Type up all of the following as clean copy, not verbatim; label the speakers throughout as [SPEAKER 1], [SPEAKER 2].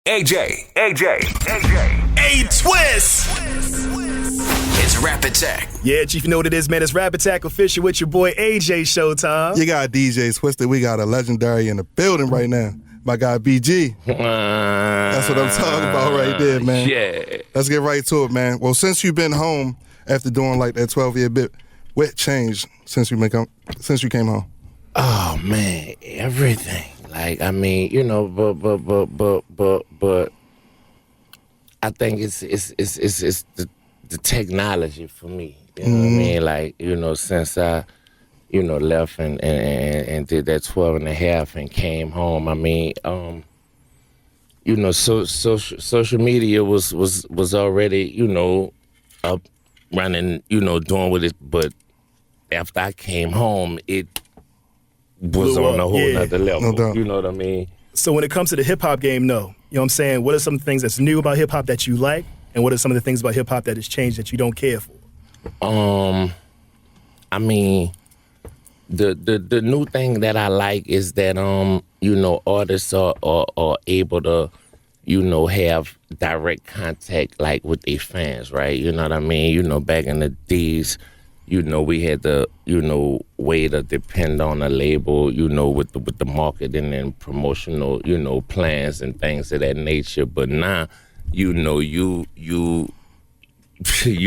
[SPEAKER 1] A-Twist. It's Rap Attack.
[SPEAKER 2] Yeah, Chief, you know what it is, man. It's Rap Attack official with your boy AJ Showtime.
[SPEAKER 3] You got DJ Twisted. We got a legendary in the building right now. My guy BG. That's what I'm talking about right there, man.
[SPEAKER 4] Yeah.
[SPEAKER 3] Let's get right to it, man. Well, since you've been home after doing like that 12-year bit, what changed since you came home?
[SPEAKER 4] Oh man, everything. Like, I mean, you know, but I think it's the technology for me. You know what I mean? Like, you know, since I, you know, left and did that 12 and a half and came home, I mean, you know, social media was already, you know, up running, you know, doing with it, but after I came home, it was on a whole nother level.
[SPEAKER 3] No doubt.
[SPEAKER 4] You know what I mean?
[SPEAKER 2] So when it comes to the hip-hop game, no. You know what I'm saying? What are some things that's new about hip-hop that you like? And what are some of the things about hip-hop that has changed that you don't care for?
[SPEAKER 4] I mean, the new thing that I like is that, you know, artists are able to, you know, have direct contact, like, with their fans, right? You know what I mean? You know, back in the days, you know, we had the, you know, way to depend on a label, you know, with the marketing and promotional, you know, plans and things of that nature. But now, you know, you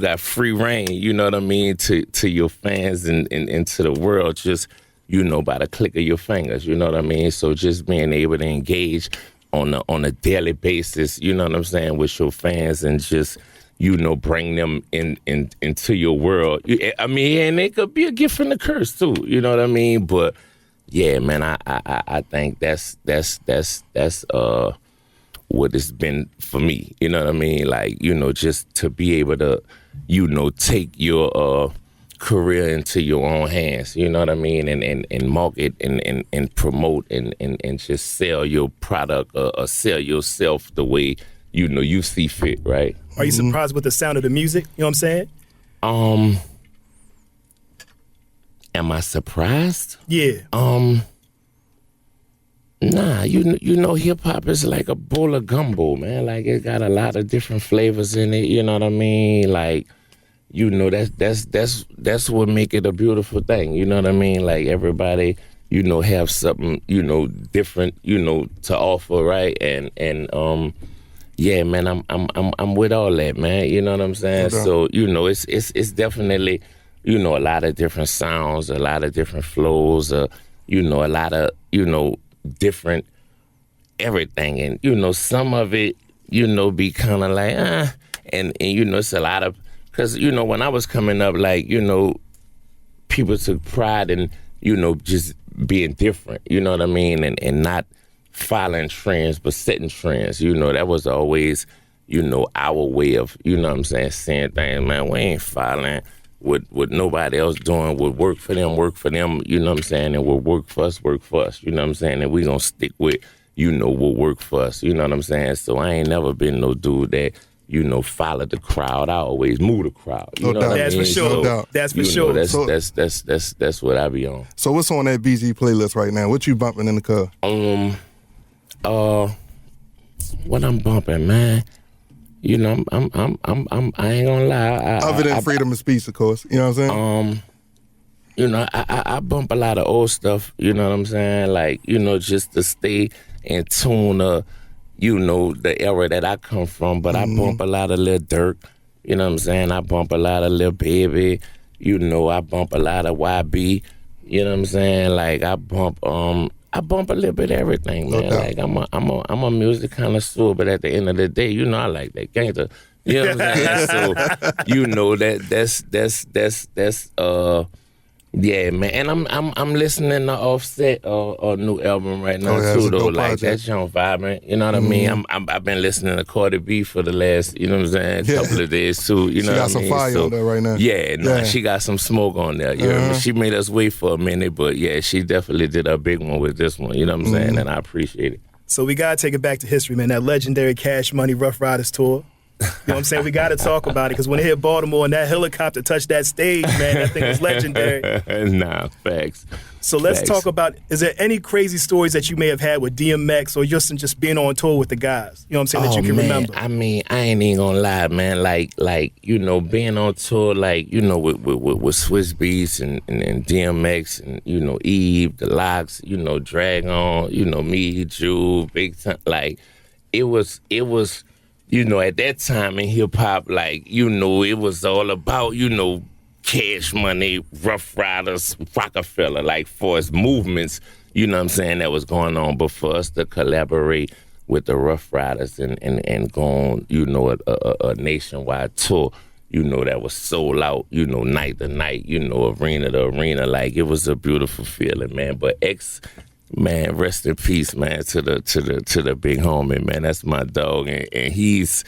[SPEAKER 4] got free reign, you know what I mean, to your fans and to the world, just, you know, by the click of your fingers, you know what I mean? So just being able to engage on a daily basis, you know what I'm saying, with your fans and just, you know, bring them into your world. I mean, and it could be a gift and a curse too. You know what I mean? But yeah, man, I think that's what it's been for me. You know what I mean? Like, you know, just to be able to, you know, take your career into your own hands. You know what I mean? And market and promote and just sell your product or sell yourself the way, you know, you see fit, right?
[SPEAKER 2] Are you surprised with the sound of the music? You know what I'm saying?
[SPEAKER 4] Am I surprised?
[SPEAKER 2] Yeah.
[SPEAKER 4] Nah, you know, hip hop is like a bowl of gumbo, man. Like, it got a lot of different flavors in it. You know what I mean? Like, you know, that's what make it a beautiful thing. You know what I mean? Like, everybody, you know, have something, you know, different, you know, to offer, right? And yeah, man, I'm with all that, man. You know what I'm saying?
[SPEAKER 3] Okay.
[SPEAKER 4] So, you know, it's definitely, you know, a lot of different sounds, a lot of different flows, you know, a lot of, you know, different everything. And, you know, some of it, you know, be kind of like, and, you know, it's a lot of, because, you know, when I was coming up, like, you know, people took pride in, you know, just being different, you know what I mean? And not following trends, but setting trends. You know, that was always, you know, our way of, you know what I'm saying, saying things, man, we ain't following what nobody else doing. Would work for them, you know what I'm saying, and what work for us, you know what I'm saying, and we gonna stick with, you know, what work for us, you know what I'm saying? So I ain't never been no dude that, you know, follow the crowd. I always move the crowd. You know what I
[SPEAKER 2] That's
[SPEAKER 4] mean?
[SPEAKER 2] for sure.
[SPEAKER 4] So,
[SPEAKER 2] That's for
[SPEAKER 4] you
[SPEAKER 2] sure.
[SPEAKER 4] know, that's what I be on.
[SPEAKER 3] So what's on that BG playlist right now? What you bumping in the car?
[SPEAKER 4] What I'm bumping, man. You know, I ain't gonna lie.
[SPEAKER 3] Other than freedom of speech, of course. You know what I'm saying?
[SPEAKER 4] You know, I bump a lot of old stuff. You know what I'm saying? Like, you know, just to stay in tune. You know, the era that I come from. But I bump a lot of Lil Durk. You know what I'm saying? I bump a lot of Lil Baby. You know, I bump a lot of YB. You know what I'm saying? Like, I bump a little bit of everything, man.
[SPEAKER 3] Okay.
[SPEAKER 4] Like, I'm a music connoisseur, but at the end of the day, you know, I like that gangster. You know what I'm saying? So, you know, that's yeah, man. And I'm listening to Offset new album right now too, though. Like, that Young Vibrant. You know what I mean? I've been listening to Cardi B for the last, you know what I'm saying, couple of days too. You know what I mean?
[SPEAKER 3] She got some fire on there right now.
[SPEAKER 4] Yeah, she got some smoke on there. You know what I mean? She made us wait for a minute, but yeah, she definitely did a big one with this one. You know what I'm saying? And I appreciate it.
[SPEAKER 2] So we gotta take it back to history, man. That legendary Cash Money Ruff Ryders Tour. You know what I'm saying? We got to talk about it because when they hit Baltimore and that helicopter touched that stage, man, that thing was legendary.
[SPEAKER 4] Nah, facts.
[SPEAKER 2] So let's
[SPEAKER 4] Facts.
[SPEAKER 2] talk about, is there any crazy stories that you may have had with DMX or just being on tour with the guys? You know what I'm saying, that you can remember?
[SPEAKER 4] I mean, I ain't even gonna lie, man. Like you know, being on tour, like, you know, with Swiss Beats and DMX and, you know, Eve, The Locks, you know, Drag On, you know, me, Jew, Big Time, like, it was, you know, at that time in hip hop, like, you know, it was all about, you know, Cash Money, Ruff Ryders, Rockefeller, like, for its movements, you know what I'm saying, that was going on. But for us to collaborate with the Ruff Ryders and go on, you know, a nationwide tour, you know, that was sold out, you know, night to night, you know, arena to arena, like, it was a beautiful feeling, man. But man, rest in peace, man, to the big homie, man. That's my dog, and he's.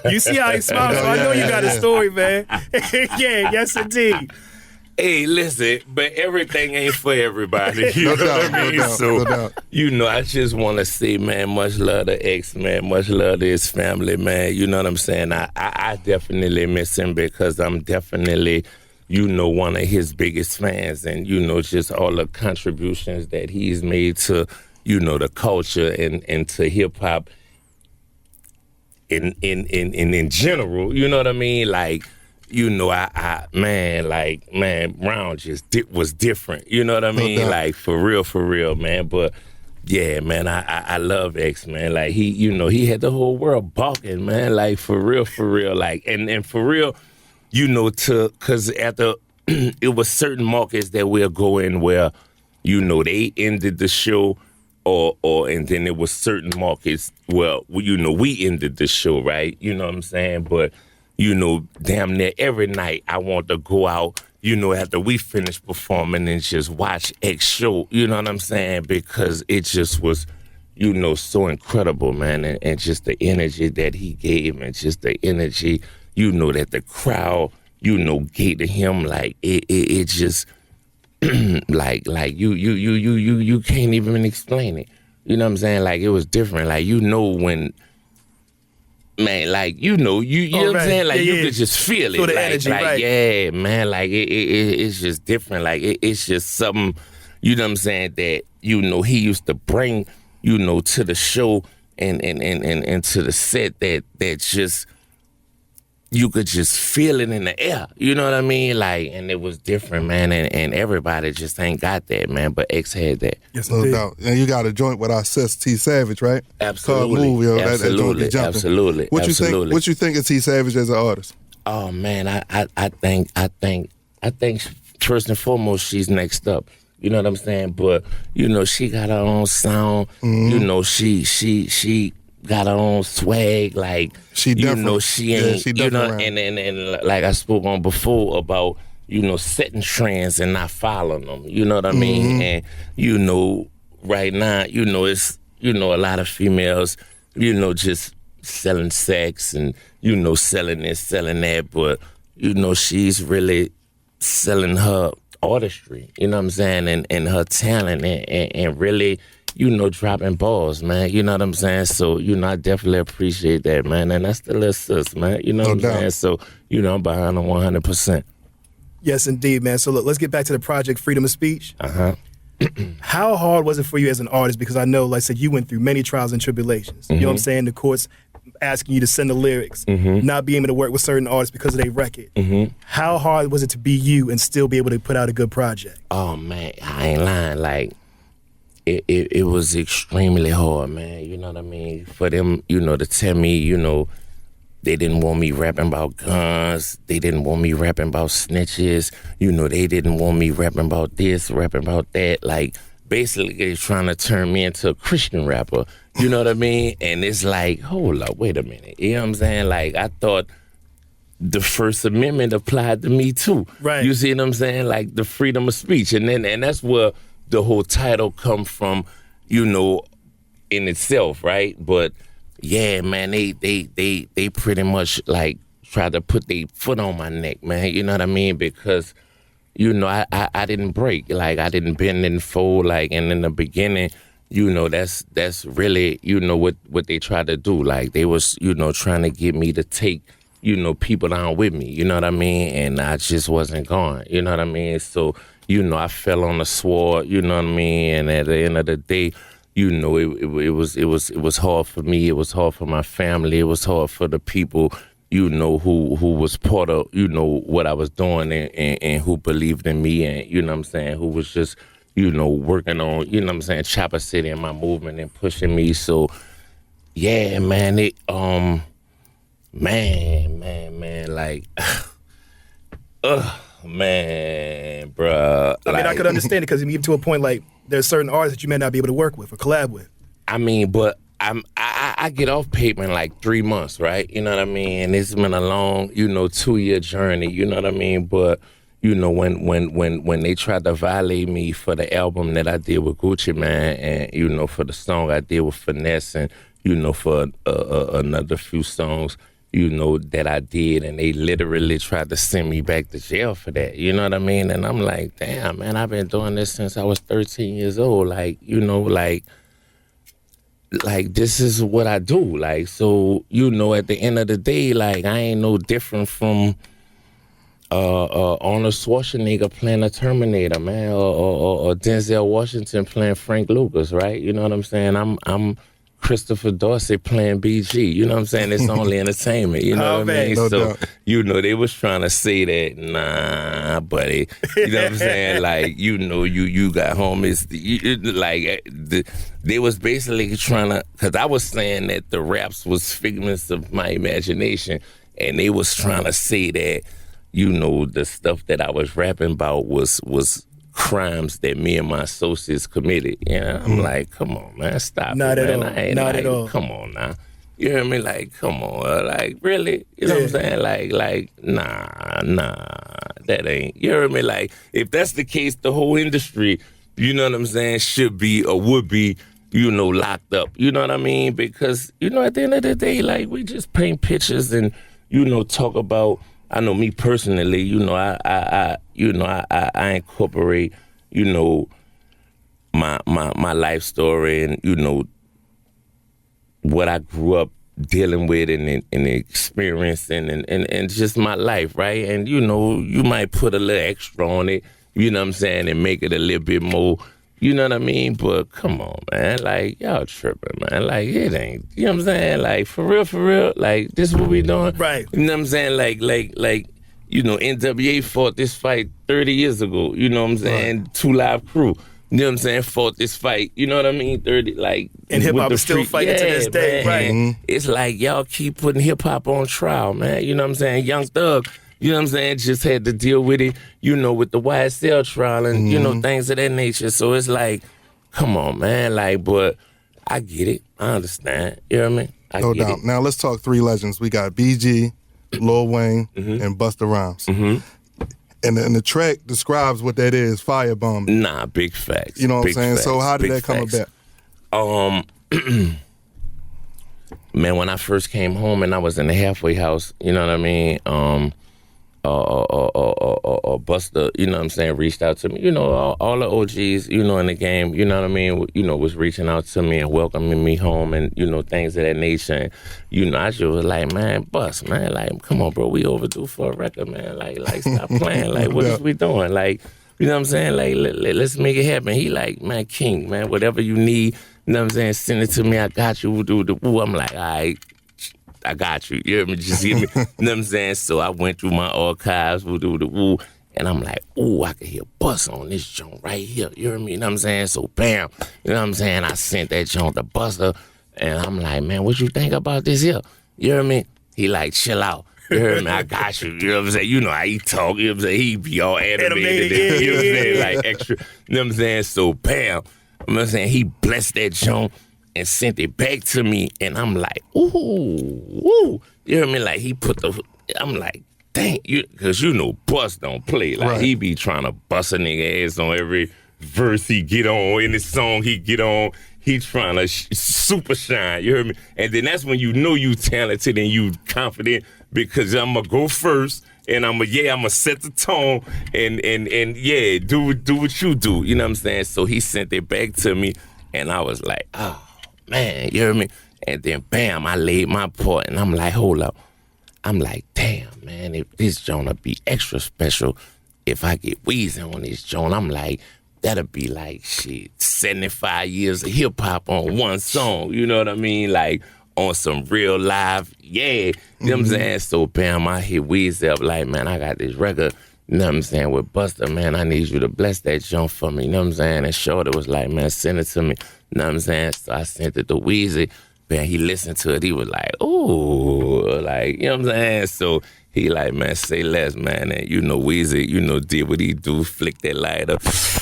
[SPEAKER 2] You see how he smiles, so I know you got a story, man. Yeah, yes indeed.
[SPEAKER 4] Hey, listen, but everything ain't for everybody. You
[SPEAKER 3] No
[SPEAKER 4] know
[SPEAKER 3] doubt,
[SPEAKER 4] what I mean?
[SPEAKER 3] no doubt,
[SPEAKER 4] So,
[SPEAKER 3] no doubt.
[SPEAKER 4] you know, I just want to say, man, much love to X, man. Much love to his family, man. You know what I'm saying? I definitely miss him because I'm definitely, you know, one of his biggest fans, and, you know, just all the contributions that he's made to, you know, the culture and to hip hop in general. You know what I mean? Like, you know, man, Brown just was different. You know what I mean?
[SPEAKER 3] doubt.
[SPEAKER 4] Like, for real, man. But yeah, man, I love X, man. Like, he, you know, he had the whole world balking, man. Like, for real. Like, and for real, you know, cause at the it was certain markets that we'll go in where, you know, they ended the show, or and then there was certain markets where, you know, we ended the show, right? You know what I'm saying? But, you know, damn near every night I want to go out, you know, after we finish performing and just watch X show, you know what I'm saying? Because it just was, you know, so incredible, man. And just the energy that he gave, and just the energy, you know, that the crowd, you know, gave to him. Like, it just, like you can't even explain it. You know what I'm saying? Like, it was different. Like, you know, when, man, like, you know, you know what I'm saying? Like, you could just feel it.
[SPEAKER 2] Feel the
[SPEAKER 4] like,
[SPEAKER 2] energy,
[SPEAKER 4] like,
[SPEAKER 2] right.
[SPEAKER 4] yeah, man, like, it's just different. Like, it's just something, you know what I'm saying, that, you know, he used to bring, you know, to the show and to the set that just, you could just feel it in the air. You know what I mean? Like, and it was different, man, and everybody just ain't got that, man, but X had that.
[SPEAKER 2] Yes,
[SPEAKER 3] No
[SPEAKER 2] indeed.
[SPEAKER 3] doubt. And you got a joint with our sis T Savage, right?
[SPEAKER 4] Absolutely.
[SPEAKER 3] Called Move, yo. That joint
[SPEAKER 4] Absolutely.
[SPEAKER 3] be jumping.
[SPEAKER 4] Absolutely.
[SPEAKER 3] What
[SPEAKER 4] Absolutely.
[SPEAKER 3] you think of T Savage as an artist?
[SPEAKER 4] Oh man, I think first and foremost she's next up. You know what I'm saying? But, you know, she got her own sound.
[SPEAKER 3] Mm-hmm.
[SPEAKER 4] You know, she got her own swag. Like,
[SPEAKER 3] She
[SPEAKER 4] you
[SPEAKER 3] different.
[SPEAKER 4] know, she
[SPEAKER 3] Yeah,
[SPEAKER 4] ain't,
[SPEAKER 3] she
[SPEAKER 4] you know,
[SPEAKER 3] different
[SPEAKER 4] and like I spoke on before about, you know, setting trends and not following them. You know what I mean?
[SPEAKER 3] Mm-hmm.
[SPEAKER 4] And, you know, right now, you know, it's, you know, a lot of females, you know, just selling sex and, you know, selling this, selling that. But, you know, she's really selling her artistry, you know what I'm saying, and her talent and really, you know, dropping balls, man. You know what I'm saying? So, you know, I definitely appreciate that, man. And that's the little sis, man. You know what I'm
[SPEAKER 3] doubt.
[SPEAKER 4] saying? So, you know, I'm behind her 100%.
[SPEAKER 2] Yes, indeed, man. So look, let's get back to the project Freedom of Speech.
[SPEAKER 4] Uh-huh.
[SPEAKER 2] How hard was it for you as an artist? Because I know, like I said, you went through many trials and tribulations. You know what I'm saying? The courts asking you to send the lyrics, not being able to work with certain artists because of their record. How hard was it to be you and still be able to put out a good project?
[SPEAKER 4] Oh, man, I ain't lying. Like, it was extremely hard, man. You know what I mean? For them, you know, to tell me, you know, they didn't want me rapping about guns. They didn't want me rapping about snitches. You know, they didn't want me rapping about this, rapping about that. Like, basically, they're trying to turn me into a Christian rapper. You know what I mean? And it's like, hold up, wait a minute. You know what I'm saying? Like, I thought the First Amendment applied to me too.
[SPEAKER 2] Right.
[SPEAKER 4] You see what I'm saying? Like, the freedom of speech. And that's where the whole title come from, you know, in itself, right? But yeah, man, they pretty much like tried to put their foot on my neck, man. You know what I mean? Because, you know, I didn't break. Like, I didn't bend and fold. Like, and in the beginning, you know, that's really, you know, what they tried to do. Like, they was, you know, trying to get me to take, you know, people down with me, you know what I mean? And I just wasn't going, you know what I mean? So, you know, I fell on the sword, you know what I mean? And at the end of the day, you know, it was hard for me. It was hard for my family. It was hard for the people, you know, who was part of, you know, what I was doing and who believed in me and, you know what I'm saying, who was just, you know, working on, you know what I'm saying, Chopper City and my movement and pushing me. So, yeah, man, it, man, like, man, bruh.
[SPEAKER 2] I mean, I could understand it because you get to a point like there's certain artists that you may not be able to work with or collab with.
[SPEAKER 4] I mean, but I get off paper in like 3 months, right? You know what I mean? And it's been a long, you know, 2-year journey, you know what I mean? But, you know, when they tried to violate me for the album that I did with Gucci Mane and, you know, for the song I did with Finesse and, you know, for another few songs, you know, that I did, and they literally tried to send me back to jail for that, you know what I mean? And I'm like, damn, man, I've been doing this since I was 13 years old, like, you know, like this is what I do, like, so, you know, at the end of the day, like, I ain't no different from Arnold Schwarzenegger playing a Terminator, man, or Denzel Washington playing Frank Lucas, right? You know what I'm saying? I'm Christopher Dorsey playing BG, you know what I'm saying? It's only entertainment, you know what I mean?
[SPEAKER 3] No
[SPEAKER 4] so,
[SPEAKER 3] doubt.
[SPEAKER 4] you know, they was trying to say that, nah, buddy, you know what I'm saying? Like, you know, you got homies, they was basically trying to, because I was saying that the raps was figments of my imagination, and they was trying to say that, you know, the stuff that I was rapping about was crimes that me and my associates committed. You know, I'm like, come on, man, stop
[SPEAKER 2] Not
[SPEAKER 4] it,
[SPEAKER 2] at
[SPEAKER 4] man.
[SPEAKER 2] all.
[SPEAKER 4] I ain't
[SPEAKER 2] Not
[SPEAKER 4] like,
[SPEAKER 2] at all.
[SPEAKER 4] come on now. You hear me? Like, come on, like, really? You know what I'm saying? Like, nah, that ain't. You hear me? Like, if that's the case, the whole industry, you know what I'm saying, should be or would be, you know, locked up. You know what I mean? Because, you know, at the end of the day, like, we just paint pictures and, you know, talk about. I know me personally, you know, I incorporate, you know, my life story and, you know, what I grew up dealing with and experiencing and just my life, right? And, you know, you might put a little extra on it, you know what I'm saying, and make it a little bit more, you know what I mean? But come on, man, like, y'all tripping, man. Like, it ain't, you know what I'm saying? Like, for real, like, this is what we doing?
[SPEAKER 2] Right.
[SPEAKER 4] You know what I'm saying? Like, you know, NWA fought this fight 30 years ago, you know what I'm saying? Right. 2 Live Crew, you know what I'm saying, fought this fight, you know what I mean? 30, like.
[SPEAKER 2] And hip-hop is still fighting to this day,
[SPEAKER 4] man.
[SPEAKER 2] right?
[SPEAKER 3] Mm-hmm.
[SPEAKER 4] It's like, y'all keep putting hip-hop on trial, man, you know what I'm saying? Young Thug, you know what I'm saying, just had to deal with it, you know, with the YSL trial and, you know, things of that nature. So it's like, come on, man, like, but I get it. I understand. You know what I mean?
[SPEAKER 3] No doubt. Now let's talk 3 legends. We got BG, Lil Wayne, and Busta Rhymes. And the track describes what that is, firebombing.
[SPEAKER 4] Nah, big facts.
[SPEAKER 3] You know what I'm saying?
[SPEAKER 4] Facts,
[SPEAKER 3] So how did
[SPEAKER 4] big
[SPEAKER 3] that come
[SPEAKER 4] facts.
[SPEAKER 3] about?
[SPEAKER 4] Man, when I first came home and I was in the halfway house, you know what I mean? Busta, you know what I'm saying, reached out to me. You know, all the OGs, you know, in the game, you know what I mean, you know, was reaching out to me and welcoming me home and, you know, things of that nature. And, you know, I just was like, man, Bust, man, like, come on, bro, we overdue for a record, man. Like stop playing. Like, what is we doing? Like, you know what I'm saying? Like, let's make it happen. He like, man, King, man, whatever you need, you know what I'm saying, send it to me, I got you, do the woo. I'm like, all right, I got you. You hear me? Just hear me. You know what I'm saying? So I went through my archives, woo, and I'm like, ooh, I can hear Bust on this joint right here. You hear me? You know what I'm saying? So bam, you know what I'm saying? I sent that joint to Busta, and I'm like, man, what you think about this here? You hear me? He like, chill out. You hear me? I got you. You know what I'm saying? You know how he talk. You know what I'm saying? He be all animated. You know what I'm saying? Like extra. You know what I'm saying? So bam, you know what I'm saying? He blessed that joint and sent it back to me, and I'm like, ooh. You hear me? Like, he put I'm like, dang, because you know Bust don't play. Like, he be trying to bust a nigga ass on every verse he get on, any song he get on. He trying to super shine, you heard me? And then that's when you know you talented and you confident, because I'm going to go first, and I'm gonna set the tone, and yeah, do what you do, you know what I'm saying? So he sent it back to me, And I was like, oh, man, you hear me? And then, bam, I laid my part, and I'm like, hold up. I'm like, damn, man, if this joint would be extra special if I get Weezy on this joint. I'm like, that'll be like, shit, 75 years of hip-hop on one song. You know what I mean? Like, on some real live, yeah. You know what I'm saying? So, bam, I hit Weezy up like, man, I got this record, you know what I'm saying, with Busta, man, I need you to bless that joint for me, you know what I'm saying? And Shorty was like, man, send it to me, you know what I'm saying? So I sent it to Weezy. Man, he listened to it. He was like, ooh, like, you know what I'm saying? So he like, man, say less, man. And you know, Weezy, you know, did what he do, flick that lighter.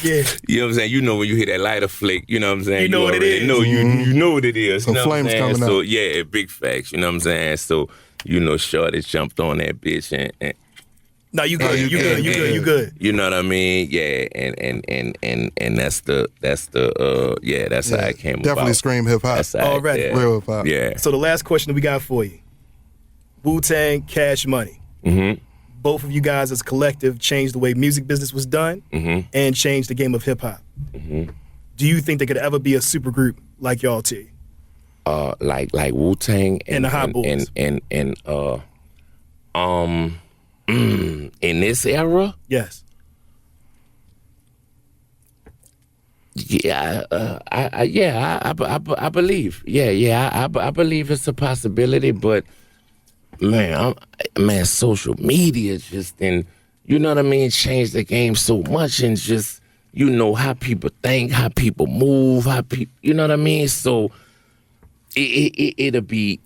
[SPEAKER 2] Yeah.
[SPEAKER 4] You know what I'm saying? You know when you hear that lighter flick, you know what I'm saying?
[SPEAKER 2] You know what it is.
[SPEAKER 4] You know what it is.
[SPEAKER 3] Some
[SPEAKER 4] you know
[SPEAKER 3] flames
[SPEAKER 4] what I'm saying?
[SPEAKER 3] coming
[SPEAKER 4] So
[SPEAKER 3] out.
[SPEAKER 4] yeah, big facts, you know what I'm saying? So, you know, Shorty jumped on that bitch and
[SPEAKER 2] No, you good. You good.
[SPEAKER 4] you know what I mean? Yeah, and that's how it came about.
[SPEAKER 3] Definitely scream hip hop.
[SPEAKER 4] That's how
[SPEAKER 2] Already.
[SPEAKER 3] Real hip hop.
[SPEAKER 4] Yeah.
[SPEAKER 2] So the last question that we got for you. Wu-Tang, Cash Money.
[SPEAKER 4] Mm-hmm.
[SPEAKER 2] Both of you guys as a collective changed the way music business was done and changed the game of hip hop. Do you think there could ever be a super group like y'all two?
[SPEAKER 4] Like Wu-Tang
[SPEAKER 2] And the Hot Boys.
[SPEAKER 4] In this era,
[SPEAKER 2] Yes.
[SPEAKER 4] yeah, I believe, I believe it's a possibility, but man, social media just you know what I mean, changed the game so much, and just, you know, how people think, how people move, you know what I mean. So it'll be.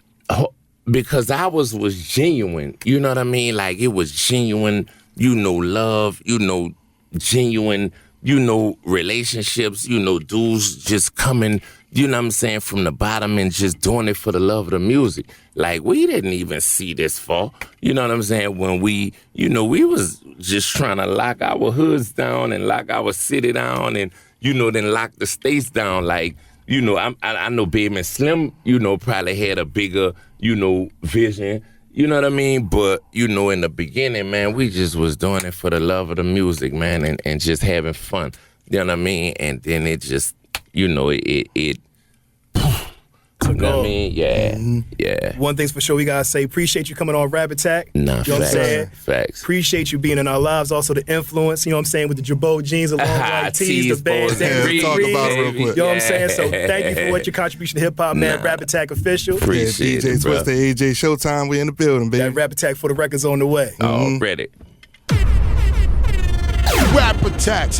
[SPEAKER 4] Because I was genuine, you know what I mean? Like, it was genuine, you know, love, you know, genuine, you know, relationships, you know, dudes just coming, you know what I'm saying, from the bottom and just doing it for the love of the music. Like, we didn't even see this far, you know what I'm saying, when we, you know, we was just trying to lock our hoods down and lock our city down and, you know, then lock the states down. Like, you know, I know Baby and Slim, you know, probably had a bigger, you know, vision, you know what I mean? But, you know, in the beginning, man, we just was doing it for the love of the music, man, and just having fun, you know what I mean? And then it just, you know, it you know what I mean? Yeah, yeah.
[SPEAKER 2] One thing's for sure, we gotta say, appreciate you coming on Rap Attack.
[SPEAKER 4] Nah,
[SPEAKER 2] you know what I'm saying?
[SPEAKER 4] Facts.
[SPEAKER 2] Appreciate you being in our lives. Also the influence, you know what I'm saying, with the Jabot jeans, the long white tees, the bands,
[SPEAKER 3] Yeah, talk about it real quick.
[SPEAKER 2] You know what I'm saying? So thank you for what your contribution to hip hop, man. Rap Attack official.
[SPEAKER 4] Appreciate
[SPEAKER 3] DJ
[SPEAKER 4] it, bro.
[SPEAKER 3] Twister, AJ Showtime, we in the building, baby.
[SPEAKER 2] That Rap Attack for the records on the way.
[SPEAKER 4] Already.
[SPEAKER 5] Rap Attack.